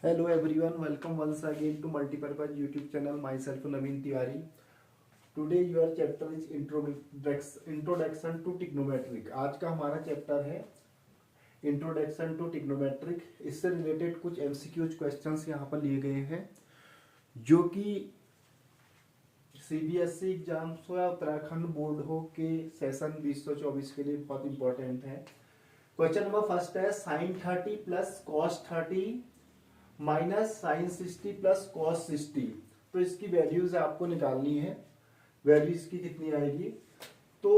Hello everyone, welcome once again to Multipurpose YouTube channel. Myself Naveen Tiwari. Today your chapter is Introduction to Trigonometric. आज का हमारा chapter है introduction to trigonometric. इससे related कुछ MCQs questions यहाँ पर लिए गए हैं जो कि सीबीएसई एग्जाम्स हो या उत्तराखंड बोर्ड हो के सेशन 2024 के लिए बहुत इंपॉर्टेंट है। क्वेश्चन नंबर फर्स्ट है sine 30 plus cos 30 minus sine 60 plus cos 60। तो इसकी वैल्यूज आपको निकालनी है। वैल्यू इसकी कितनी आएगी? तो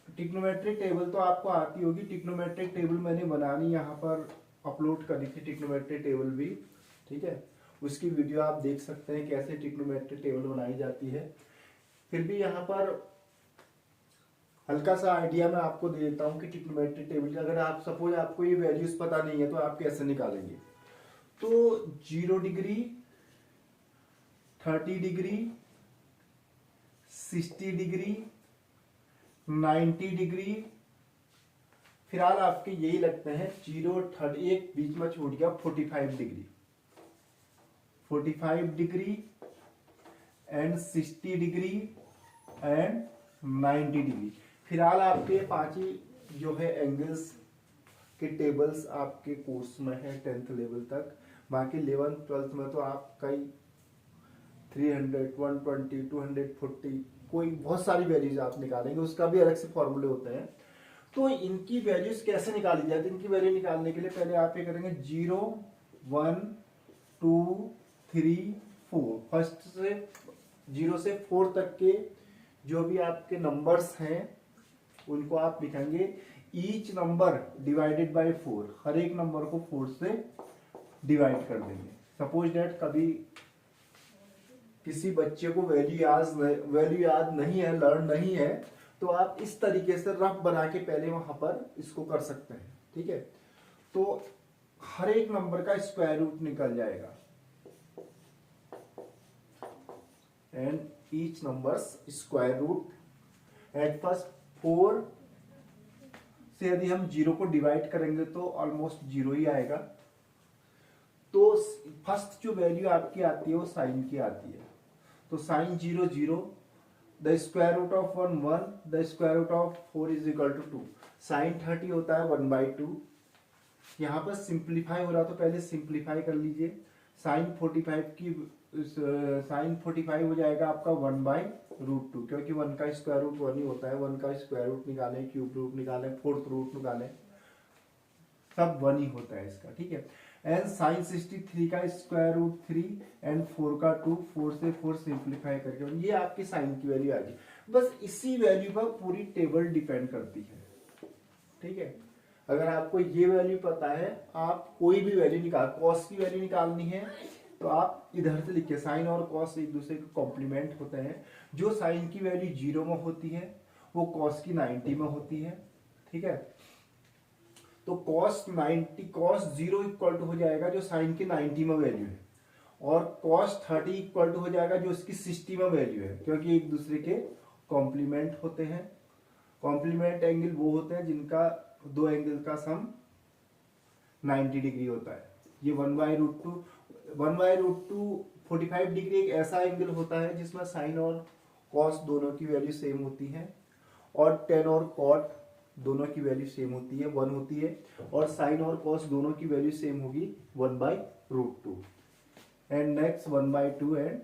ट्रिग्नोमेट्रिक टेबल तो आपको आती होगी। ट्रिग्नोमेट्रिक टेबल मैंने बनानी यहाँ पर अपलोड करी थी, ट्रिग्नोमेट्रिक टेबल भी, ठीक है। उसकी वीडियो आप देख सकते हैं कैसे ट्रिग्नोमेट्रिक टेबल बनाई जाती है। फिर भी यहाँ पर हल्का सा आइडिया मैं आपको दे देता हूँ कि ट्रिग्नोमेट्रिक टेबल अगर आप सपोज आपको ये वैल्यूज पता नहीं है तो आप कैसे निकालेंगे। तो 0 डिग्री, 30 डिग्री, 60 डिग्री, 90 डिग्री, फिलहाल आपके यही लगते हैं। 0, 30, एक बीच में छूट गया 45 degree, 45 degree and 60 degree and 90 degree. फिलहाल आपके पांच ही जो है एंगल्स के टेबल्स आपके कोर्स में है 10th लेवल तक। बाकी 11th 12th में तो आप कई 300, 120, 240 कोई बहुत सारी वैल्यूज आप निकालेंगे, उसका भी अलग से फॉर्मूले होते हैं। तो इनकी वैल्यूज कैसे निकाली जाती है? इनकी वैल्यू निकालने के लिए पहले आप ये करेंगे 0, 1, 2, 3, 4। फर्स्ट से 0 से 4 तक के जो भी आपके नंबर्स हैं उनको आप लिखेंगे ईच नंबर डिवाइडेड बाय 4। हर एक नंबर को 4 से डिवाइड कर देंगे। सपोज दैट कभी किसी बच्चे को वैल्यू याद नहीं है, लर्न नहीं है, तो आप इस तरीके से रफ बना के पहले वहां पर इसको कर सकते हैं, ठीक है। तो हर एक नंबर का स्क्वायर रूट निकल जाएगा and each numbers square root at first 4 से यदि हम 0 को डिवाइड करेंगे तो ऑलमोस्ट 0 ही आएगा। तो फर्स्ट जो वैल्यू आपकी आती है वो साइन की आती है। तो sine 0 0, the square root of 1 1, the square root of 4 is equal to 2। Sine 30 होता है 1/2। यहाँ पर सिंप्लीफाई हो रहा तो पहले सिंप्लीफाई कर लीजिए। साइन 45 हो जाएगा आपका 1/√2, क्योंकि 1 का स्क्वायर रूट 1 ही होता है। 1 का स्क्वायर रूट निकालें, क्यूब रूट निकालें, फोर्थ रूट निकालें, सब 1 ही होता है इसका, ठीक है। एंड साइन 63 का स्क्वायर रूट 3 एंड 4 का 2, 4 से 4 सिंप्लीफाई करके ये आपकी साइन की वैल्यू आ गई। बस इसी वैल्यू पर पूरी टेबल डिपेंड करती है, ठीक है। अगर आपको ये वैल्यू पता है, आप कोई भी वैल्यू निकाल, कॉस की वैल्यू निकालनी है तो आप इधर से लिखिए। साइन और कॉस एक दूसरे के कॉम्प्लीमेंट होते हैं। जो साइन की वैल्यू 0 में होती है वो कॉस की 90 में होती है, ठीक है। तो कॉस 0 इक्वल टू हो जाएगा जो साइन की 90 में वैल्यू है, और कॉस 30 इक्वल टू हो जाएगा जो इसकी 60 में वैल्यू है, क्योंकि एक दूसरे के कॉम्प्लीमेंट होते हैं। कॉम्प्लीमेंट एंगल वो होते हैं जिनका दो एंगल का सम 90 डिग्री होता है। ये 1/√2 45 डिग्री एक ऐसा एंगल होता है जिसमें साइन और कॉस दोनों की वैल्यू सेम होती है, और टेन और कॉट दोनों की वैल्यू सेम होती है, 1 होती है। और साइन और कॉस दोनों की वैल्यू सेम होगी 1/√2 एंड नेक्स्ट 1/2 एंड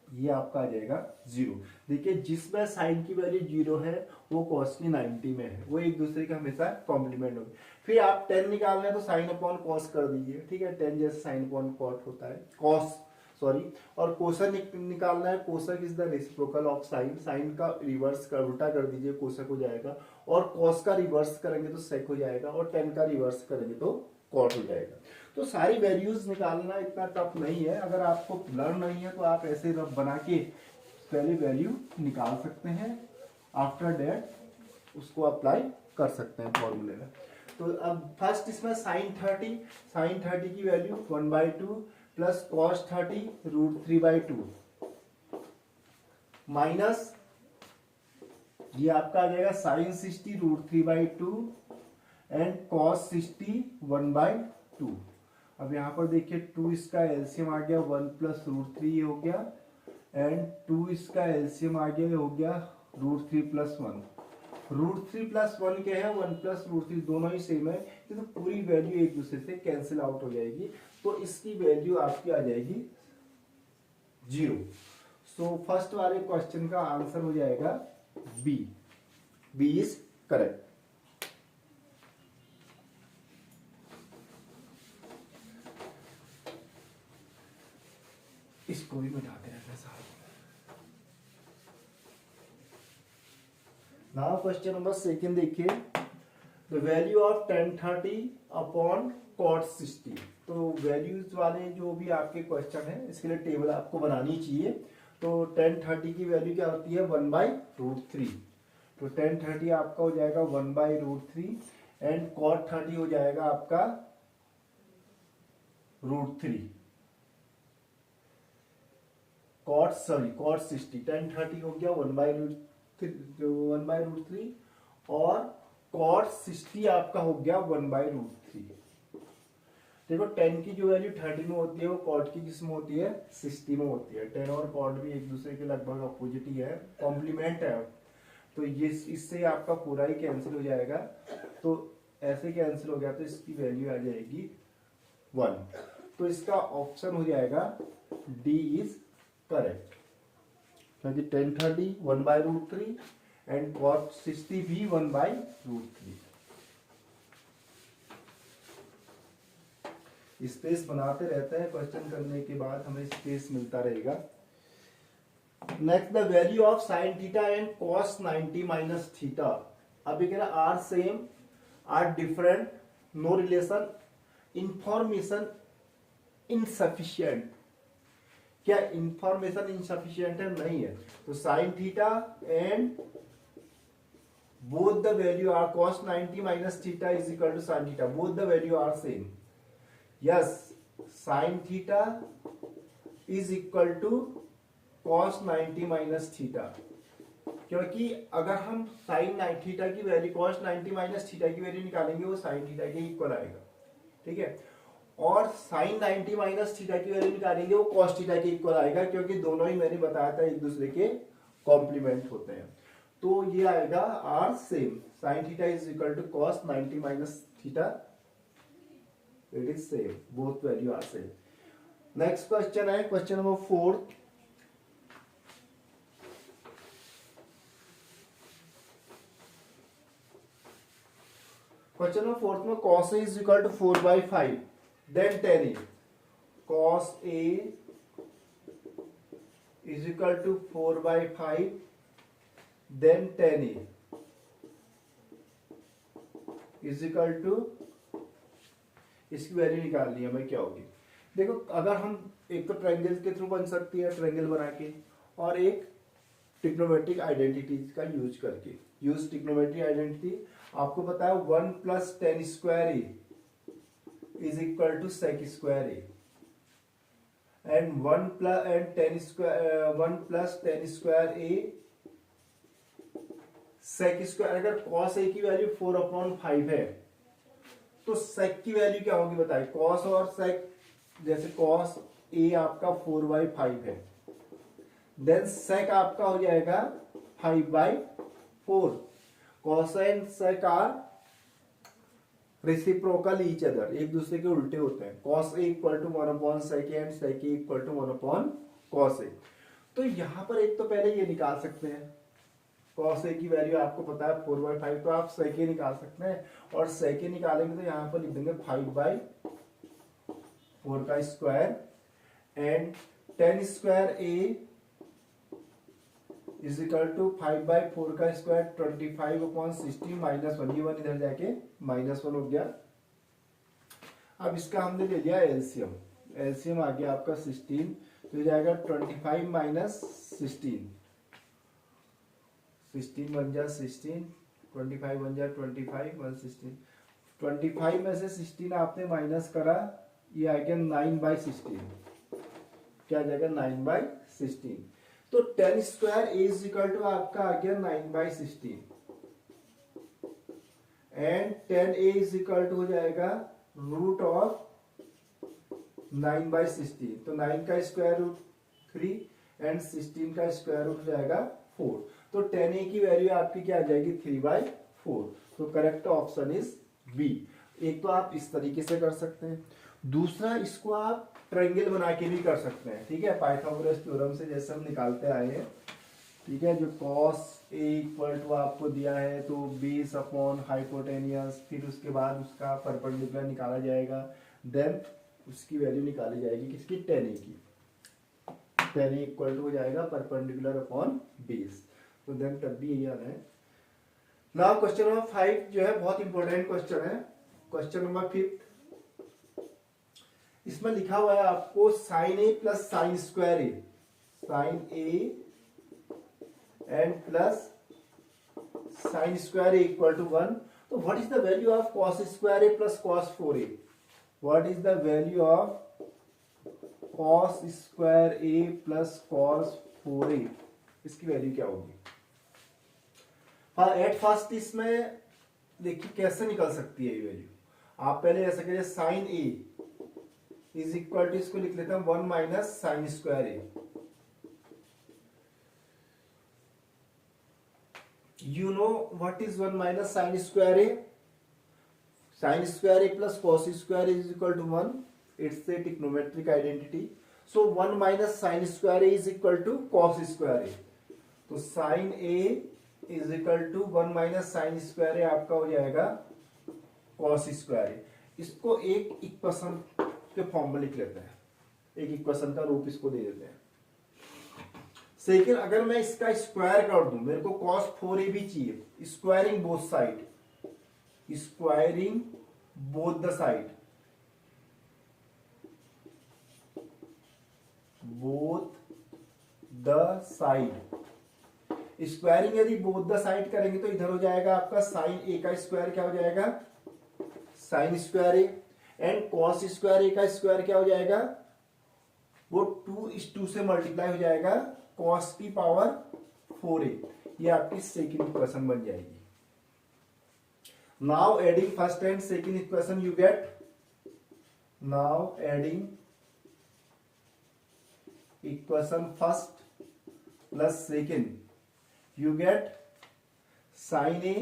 ये आपका आ जाएगा 0। देखिए जिसमें साइन की वैल्यू 0 है वो कॉस की 90 में है, वो एक दूसरे का हमेशा कॉम्प्लीमेंट होगी। फिर आप 10 निकालना है तो साइन अपॉन कॉस कर दीजिए, ठीक है। 10 जैसे साइन अपॉन कॉट होता है, कॉस सॉरी। और कोसक निकालना है, cosec is the reciprocal of sine. Sine का रिवर्स कर उल्टा कर दीजिए, कोसक हो जाएगा। और कॉस का रिवर्स करेंगे तो सेक हो जाएगा, और 10 का रिवर्स करेंगे तो कॉट हो जाएगा। तो सारी वैल्यूज निकालना इतना टफ नहीं है। अगर आपको लर्न नहीं है तो आप ऐसे रफ बना के पहले वैल्यू निकाल सकते हैं, आफ्टर दैट उसको अप्लाई कर सकते हैं फॉर्मूले में। तो अब फर्स्ट इसमें साइन 30 की वैल्यू 1/2 प्लस कॉस 30 √3/2 माइनस ये आपका आ जाएगा साइन 60 √3/2 एंड कॉस 60 1/2 2। अब यहाँ पर देखिए 2 इसका एलसीएम आ गया 1 प्लस रूट 3 हो गया, एंड 2 इसका एलसीएम आ गया हो गया रूट 3 प्लस 1। रूट 3 प्लस 1 क्या है, 1 प्लस रूट 3 दोनों ही सेम है, तो पूरी वैल्यू एक दूसरे से कैंसिल आउट हो जाएगी, तो इसकी वैल्यू आपकी आ जाएगी 0। सो फर्स्ट वाले क्वेश्चन का आंसर हो जाएगा बी। B is correct. इसको भी मिटाते रहना साथ। नाउ क्वेश्चन नंबर सेकंड देखिए, the value of tan 30 upon cot 60। तो वैल्यूज वाले जो भी आपके क्वेश्चन है इसके लिए टेबल आपको बनानी चाहिए। तो tan 30 की वैल्यू क्या होती है 1/√3। तो tan 30 आपका हो जाएगा 1/√3 एंड cot 30 हो जाएगा आपका √3। cot 60 tan 30 हो गया 1/√3 और cot 60 आपका हो गया 1/√3। देखो tan की जो वैल्यू 30 में होती है वो cot की किस में होती है 60 में होती है। tan और cot भी एक दूसरे के लगभग अपोजिट ही है, कॉम्प्लीमेंट है। तो ये इससे आपका पूरा ही कैंसिल हो जाएगा, तो ऐसे कैंसिल हो गया तो इसकी वैल्यू आ जाएगी 1। तो इसका ऑप्शन हो जाएगा डी इज करेक्ट, क्योंकि tan 30 1/√3 एंड cot 60 भी 1/√3। स्पेस बनाते रहते हैं, क्वेश्चन करने के बाद हमें स्पेस मिलता रहेगा। Next, the value of sin theta and cos 90 minus theta. अब ये कह रहा are same or different no relation information insufficient. क्या इंफॉर्मेशन इनसफिशियंट है? नहीं है। तो sin theta and both the value are cos 90 minus theta is equal to sin theta, both the value are same. Yes, sin theta is equal to cos 90 minus theta, क्योंकि अगर हम sin theta की value cos 90 minus theta की value निकालेंगे वो sin theta के equal आएगा, ठीक है। और sin 90 माइनस थीटा की वैल्यू निकालेंगे वो cos थीटा के इक्वल आएगा, क्योंकि दोनों ही मैंने बताया था एक दूसरे के कॉम्प्लीमेंट होते हैं। तो ये आएगा are same, sin theta is equal to cos 90 minus theta, it is same, both value are same. Next question है क्वेश्चन नंबर 4। क्वेश्चन नंबर 4 में cos a is equal to 4/5 then tan a। cos a is equal to 4/5 then tan a is equal to, इसकी वैल्यू निकालनी है हमें क्या होगी। देखो अगर हम एक तो ट्रायंगल के थ्रू बन सकती है ट्रायंगल बना के, और एक ट्रिग्नोमेट्रिक आइडेंटिटी का यूज करके। यूज ट्रिग्नोमेट्रिक आइडेंटिटी, आपको पता है 1 plus tan square A is equal to sec square A, and 1 plus tan square a sec square. अगर cos a की वैल्यू 4/5 है तो sec की वैल्यू क्या होगी बताइए। cos और sec, जैसे cos a आपका 4/5 है, देन sec आपका हो जाएगा 5/4। cos and sec are reciprocal each other, एक दूसरे के उल्टे होते हैं। cos a equal to 1/sec and sec a equal to 1/cos a। तो यहां पर एक तो पहले ये निकाल सकते हैं, cos a की वैल्यू आपको पता है 4/5, तो आप sec a निकाल सकते हैं, और sec a निकालेंगे तो यहाँ पर लिख देंगे 5/4 का square, and tan square a is equal to 5/4 का स्क्वायर 25/60 -1, ये 1 इधर जाके -1 हो गया। अब इसका हमने ले लिया एलसीएम, एलसीएम आ गया आपका 16, तो ये जाएगा 25 माइनस 16, 16 बन जा 16, 25 बन जा 25 116, 25 में से 16 आपने माइनस करा, ये आ गया 9/16, क्या आ जाएगा 9/16। तो tan square a is equal to आपका आ गया 9/16, and tan a is equal to हो जाएगा रूट ऑफ 9/16, तो 9 का स्क्वायर रूट 3 एंड 16 का स्क्वायर रूट हो जाएगा 4। तो 10a की वैल्यू आपकी क्या आ जाएगी 3/4। तो करेक्ट ऑप्शन इज बी। एक तो आप इस तरीके से कर सकते हैं, दूसरा इसको आप ट्रायंगल बना के भी कर सकते हैं। ठीक है, पाइथागोरस थ्योरम से जैसे हम निकालते आए हैं। ठीक है, जो cos a इक्वल टू आपको दिया है तो बेस अपॉन हाइपोटेनियस, फिर उसके बाद उसका परपेंडिकुलर निकाला जाएगा, देन उसकी वैल्यू निकाली जाएगी किसकी 10a की। 10a इक्वल टू हो जाएगा परपेंडिकुलर अपॉन बेस। तो देन तब भी यही आना है। नाउ क्वेश्चन नंबर 5 जो है बहुत इंपॉर्टेंट क्वेश्चन है। क्वेश्चन नंबर 5 इसमें लिखा हुआ है आपको sine A plus sine square A, sine a and plus sine square a equal to 1। तो what is the value of cos square A plus cos 4a? What is the value of cos square A plus cos 4a? इसकी value क्या होगी? At first इसमें देखिए कैसे निकल सकती है ये वैल्यू। आप पहले ऐसा करिए sine A is equal to, इसको लिख लेते हैं 1 minus sine square a. You know what is 1 minus sin square a? Sin square a plus cos square a is equal to 1. It's a trigonometric identity. So 1 minus sin square a is equal to cos square a. तो sin a is equal to 1 minus sin square a आपका हो जाएगा cos square a। इसको एक equation के form में लिख लेते हैं, एक इक्वेशन का रूप इसको दे देते हैं। सेकंड, अगर मैं इसका स्क्वायर कर दूं, मेरे को cos 4a भी चाहिए, squaring both side, squaring both the side, both the side. Squaring यदि बोथ द साइड करेंगे तो इधर हो जाएगा आपका साइन ए का स्क्वायर क्या हो जाएगा sine square A, and cos square A का स्क्वायर क्या हो जाएगा वो 2:2 से मल्टीप्लाई हो जाएगा cos की पावर 4a। ये आपकी सेकंड इक्वेशन बन जाएगी। Now adding first and second equation you get, now adding equation first plus second you get sine A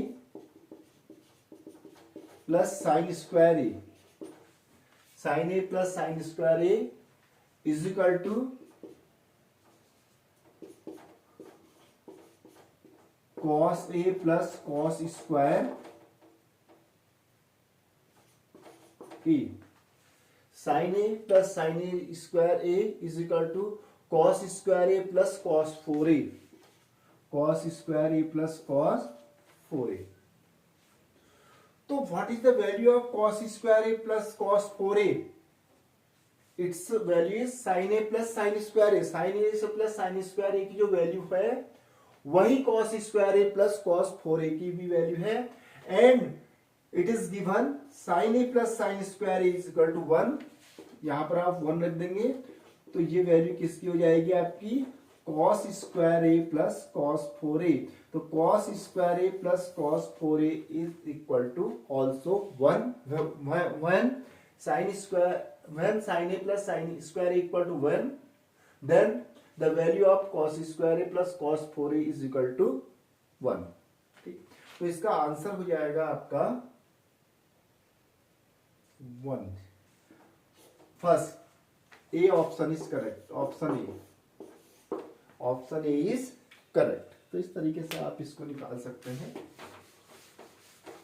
plus sine square A, sine A plus sine square A is equal to cos a plus cos square e, sin a plus sin a square a is equal to cos square a plus cos 4a, cos square a plus cos 4a। तो what is the value of cos square a plus cos 4a? Its value is sin a plus sin square a, sin a plus sin square a की जो value है वही cos square ए plus cos 4a की भी value है, and it is given sin a plus sin square A is equal to 1। यहां पर आप 1 रख देंगे तो ये वैल्यू किसकी हो जाएगी आपकी cos स्क्वायर ए प्लस cos 4a। तो cos square A plus cos 4a is equal to also 1 when sin a plus sin square a equal to 1, then the value of cos square a plus cos 4a is equal to 1। ठीक, तो इसका answer हो जाएगा आपका 1। First A option is correct, option A is correct. तो इस तरीके से आप इसको निकाल सकते हैं।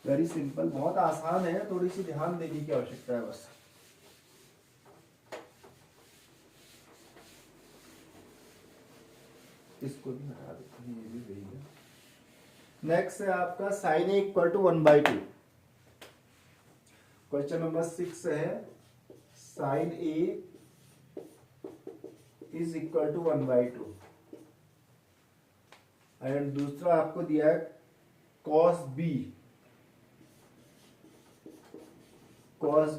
वेरी सिंपल, बहुत आसान है, थोड़ी सी ध्यान देने की आवश्यकता है बस। इसको भी हटा देते हैं, ये भी वही है। नेक्स्ट है आपका sine A equal to 1/2। Question number 6 है sine A is equal to 1/2, and दूसरा आपको दिया है cos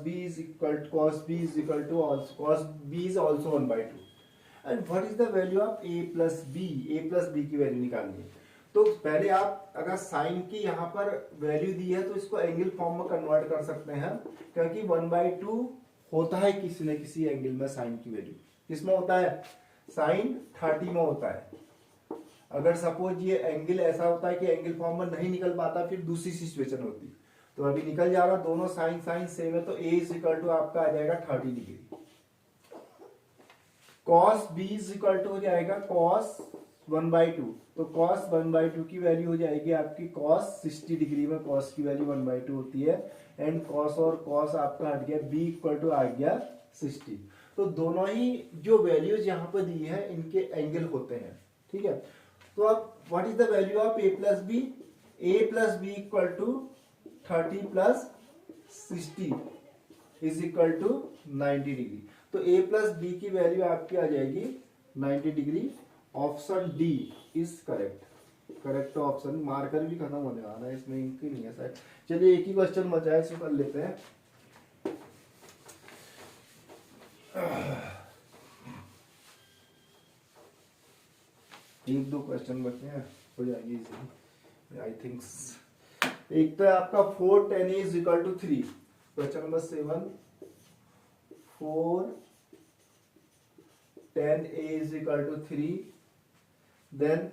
b is equal to also cos b is also 1/2। And what is the value of a plus b की value निकालनी है। तो पहले आप अगर साइन की यहाँ पर वैल्यू दी है तो इसको एंगल फॉर्म में कन्वर्ट कर सकते हैं, क्योंकि 1/2 होता है किसी न किसी एंगल में साइन की वैल्यू। किसमें होता है? साइन 30 में होता है। अगर सपोज ये एंगल ऐसा होता है कि एंगल फॉर्म में नहीं निकल पाता, फिर दूसरी सिचुएशन होती। तो अभी निकल जा रहा, दोनों साइन साइन सेम है, तो ए इज इक्वल टू आपका आ जाएगा 30 degree. Cos B is equal to हो जाएगा कॉस 1/2। तो कॉस 1/2 की वैल्यू हो जाएगी आपकी कॉस 60 डिग्री में कॉस की वैल्यू 1/2 होती है। एंड कॉस और कॉस आपका हट गया, बी इक्वल टू आ गया 60। तो दोनों ही जो वैल्यूज यहाँ पर दी है इनके एंगल होते हैं, ठीक है। तो अब what is the value of A plus B? A plus B equal to 30 plus 60 is equal to 90 degree. तो ए प्लस बी की वैल्यू आपकी आ जाएगी 90 degree. Option D is correct. Correct option. Marker भी खत्म होने वाला है, इसमें इंक नहीं है शायद। चलिए एक ही क्वेश्चन बचा है, इसको कर लेते हैं। एक दो क्वेश्चन बचे हैं, हो जाएंगे इजीली आई थिंक। एक तो है आपका 4 10 is equal to 3। Question number 7 4 10 is equal to 3। Then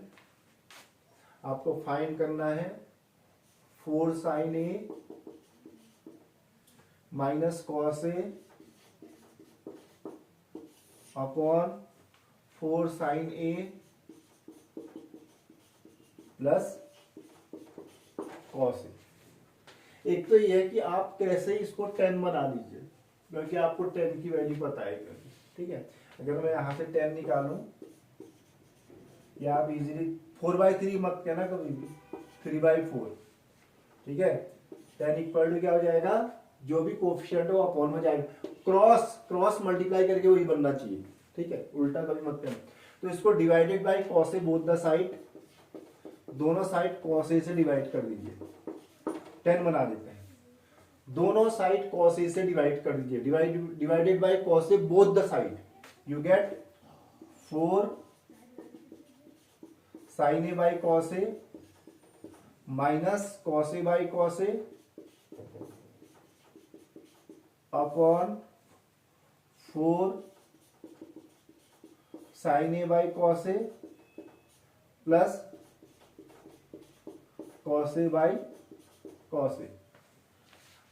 आपको फाइंड करना है 4 sine A minus cos A upon 4 sine A plus cos A. एक तो यह है कि आप कैसे इसको 10 बना लीजिए, क्योंकि आपको 10 की वैल्यू पता है, ठीक है। अगर मैं यहां से 10 निकालूं, या आप इजीली 4/3 मत कहना कभी भी, 3/4, ठीक है। 10 इक्वल टू क्या हो जाएगा? जो भी कोफिशिएंट हो अपॉन में जाएगा। क्रॉस मल्टीप्लाई करके वही बनना चाहिए, ठीक है, उल्टा कभी मत करना। तो इसको divided by cos A both the side, दोनों साइड कॉस ए से डिवाइड कर दीजिए। 10 बना देते हैं, दोनों साइड कॉस ए से डिवाइड कर दीजिए। Divided by cos A both the side, you get 4 sine A by cos A minus cos A by cos A upon 4 sine A by cos A plus cos A by cos A.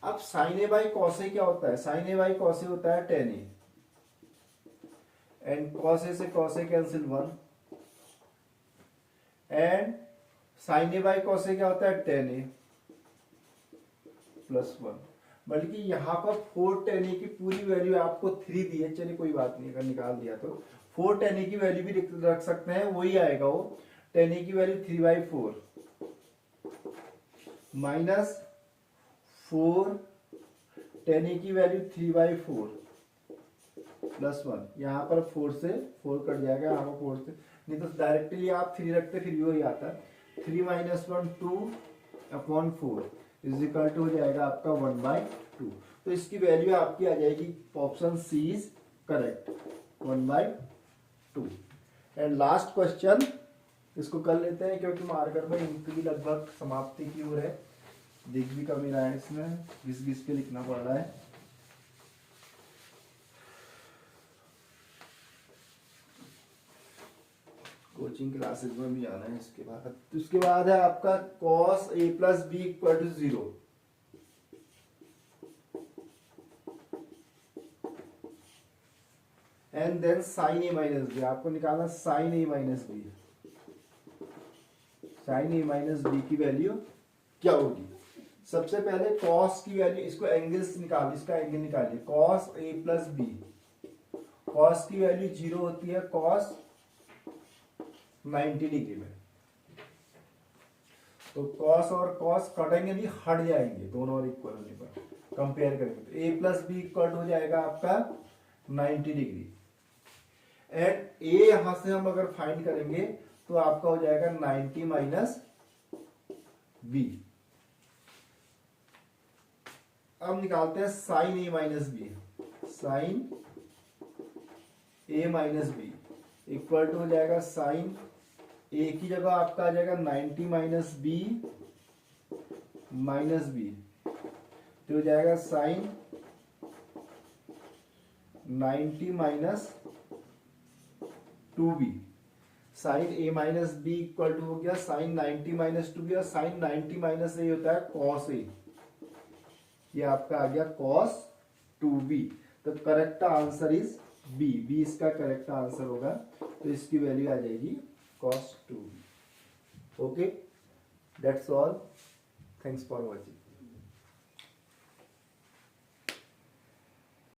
अब sine A by cos A क्या होता है? Sine A by cos A होता है 10 A, and cos A से cos A cancel 1, and sine A by cos A क्या होता है? 10 ए प्लस 1। बल्कि यहां पर 4 10 ए की पूरी वैल्यू आपको 3 दी है, चलिए कोई बात नहीं, अगर निकाल दिया तो 4 10 ए की वैल्यू भी रख सकते हैं, वही आएगा वो। 10 ए की वैल्यू 3/4 माइनस 4 10 ए की वैल्यू 3/4 प्लस 1। यहां पर 4 से 4 कट जाएगा, यहां पर 4 से, नहीं तो डायरेक्टली आप 3 रखते फिर भी वही आता है। 3 - 1 2 अपॉन 4 इज इक्वल टू हो जाएगा आपका 1/2। तो इसकी वैल्यू आपकी आ जाएगी, option C is correct, 1/2। And last question इसको कर लेते हैं, क्योंकि मार्कर में इंक भी लगभग समाप्ति की ओर है, दिख भी कम ही रहा है, इसमें घिस घिस के लिखना पड़ रहा है। कोचिंग क्लासेस में भी आना है इसके बाद है आपका cos a plus B equal to 0। And then sine A minus B, आपको निकालना sine A minus B. Sine A minus B की वैल्यू क्या होगी? सबसे पहले cos की वैल्यू, इसको एंगल्स निकाल, इसका एंगल निकालिए। cos a plus B, cos की वैल्यू 0 होती है cos 90 डिग्री में। तो cos और cos कटेंगे नहीं, हट जाएंगे दोनों और इक्वल होने पर, कंपेयर करेंगे तो a प्लस बी इक्वल हो जाएगा आपका 90 डिग्री। एंड a यहां से हम अगर फाइंड करेंगे तो आपका हो जाएगा 90 माइनस बी। अब निकालते हैं sine A minus B. Sine A minus B equal to हो जाएगा साइन ए की जगह आपका आ जाएगा 90 माइनस बी माइनस बी, तो हो जाएगा sine 90 minus 2b, sine a minus B equal to हो गया साइन 90 माइनस 2b, और साइन 90 माइनस ए होता है कॉस ए, ये आपका आ गया कॉस 2b। तो correct answer is B, B इसका करेक्ट आंसर होगा, तो इसकी वैल्यू आ जाएगी cos 2b। Okay, that's all, thanks for watching.